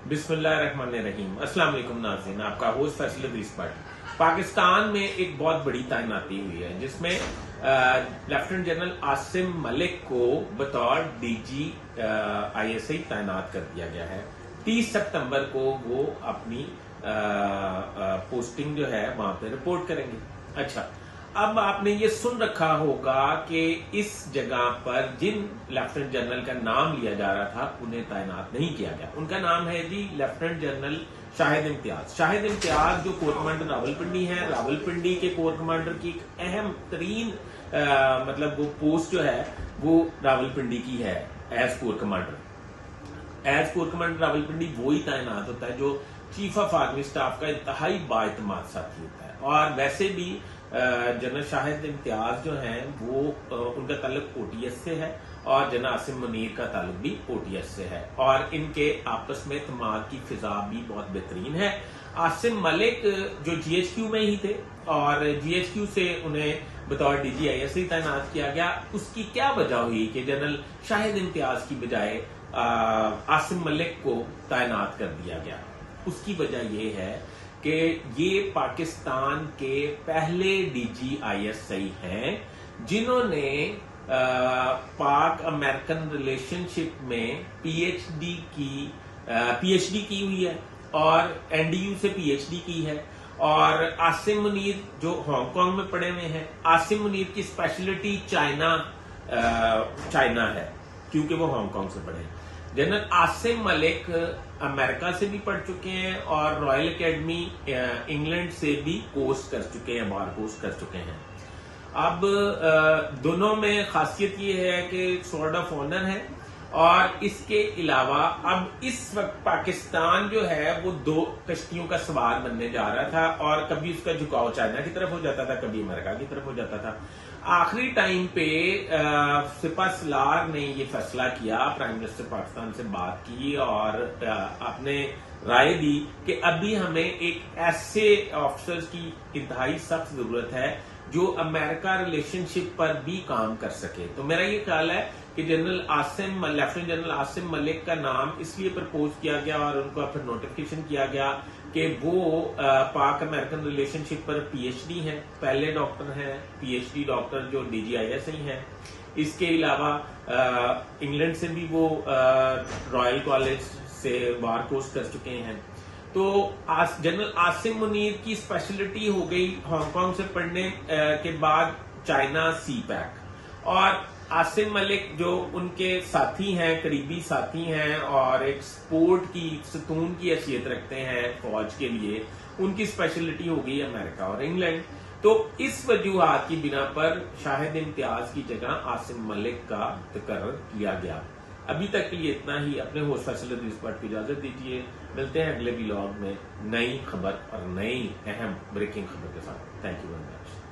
बिस्मिल्लाहिर्रहमानिर्रहीम। अस्सलाम वालेकुम नाज़रीन, आपका होस्ट फैसल अदीस भट्ट। पाकिस्तान में एक बहुत बड़ी तैनाती हुई है जिसमें लेफ्टिनेंट जनरल आसिम मलिक को बतौर डीजी ISI तैनात कर दिया गया है। 30 सितंबर को वो अपनी पोस्टिंग जो है वहां पे रिपोर्ट करेंगे। अच्छा, अब आपने ये सुन रखा होगा कि इस जगह पर जिन लेफ्टिनेंट जनरल का नाम लिया जा रहा था उन्हें तैनात नहीं किया गया। उनका नाम है जी लेफ्टिनेंट जनरल शाहिद इम्तियाज। शाहिद इम्तियाज जो कोर कमांडर रावलपिंडी है, रावलपिंडी के कोर कमांडर की एक अहम तरीन मतलब वो पोस्ट जो है वो रावलपिंडी की है as corps commander. As corps commander Rawalpindi वो ही तैनात होता है जो चीफ ऑफ आर्मी स्टाफ का इंतहाई बाएतमाद साथी होता है। और वैसे भी जनरल शाहिद इम्तियाज जो हैं वो उनका ताल्लुक OTS से है और जनरल आसिम मुनीर का ताल्लुक भी OTS से है और इनके आपस में इत्मीनान की फिजा भी बहुत बेहतरीन है। आसिम मलिक जो GHQ में ही थे और GHQ से उन्हें बतौर DG ISI तैनात किया गया। उसकी क्या वजह हुई कि जनरल शाहिद इम्तियाज की बजाय आसिम मलिक को तैनात कर दिया गया? उसकी वजह यह है कि ये पाकिस्तान के पहले DG ISI हैं जिन्होंने पाक अमेरिकन रिलेशनशिप में PhD की हुई है और NDU से PhD की है। और आसिम मुनीर जो हांगकांग में पढ़े हुए हैं, आसिम मुनीर की स्पेशलिटी चाइना है क्योंकि वो हांगकांग से पढ़े हैं। जनरल आसिम मलिक अमेरिका से भी पढ़ चुके हैं और रॉयल एकेडमी इंग्लैंड से भी कोर्स कर चुके हैं, बार कोर्स कर चुके हैं। अब दोनों में खासियत ये है कि सॉर्ड ऑफ ऑनर है और इसके अलावा अब इस वक्त पाकिस्तान जो है वो दो कश्तियों का सवार बनने जा रहा था और कभी उसका झुकाव चाइना की तरफ हो जाता था, कभी अमेरिका की तरफ हो जाता था। आखिरी टाइम पे सिपा सलार ने ये फैसला किया, प्राइम मिनिस्टर पाकिस्तान से बात की और अपने राय दी कि अभी हमें एक ऐसे ऑफिसर्स की इंतहाई सख्त जरूरत है जो अमेरिका रिलेशनशिप पर भी काम कर सके। तो मेरा ये ख्याल है कि लेफ्टिनेंट जनरल आसिम मलिक का नाम इसलिए प्रपोज किया गया और उनको फिर नोटिफिकेशन किया गया कि वो पाक अमेरिकन रिलेशनशिप पर PhD हैं, पहले डॉक्टर हैं, PhD डॉक्टर जो DG ISI हैं। इसके अलावा इंग्लैंड से भी वो रॉयल कॉलेज से बार कोर्स कर चुके हैं। तो जनरल आसिम मुनीर की स्पेशलिटी हो गई हांगकांग से पढ़ने के बाद चाइना CPAC। और आसिम मलिक जो उनके साथी हैं, करीबी साथी हैं और एक स्पोर्ट की सतून की हैसियत रखते हैं फौज के लिए, उनकी स्पेशलिटी हो गई अमेरिका और इंग्लैंड। तो इस वजूहात की बिना पर शाहिद इम्तियाज की जगह आसिम मलिक का तकर्रर किया गया। अभी तक के लिए इतना ही। अपने होस्ट फैसल अदीस भट्ट को इजाजत दीजिए। मिलते हैं अगले व्लॉग में नई खबर और नई अहम ब्रेकिंग खबर के साथ। Thank you very much.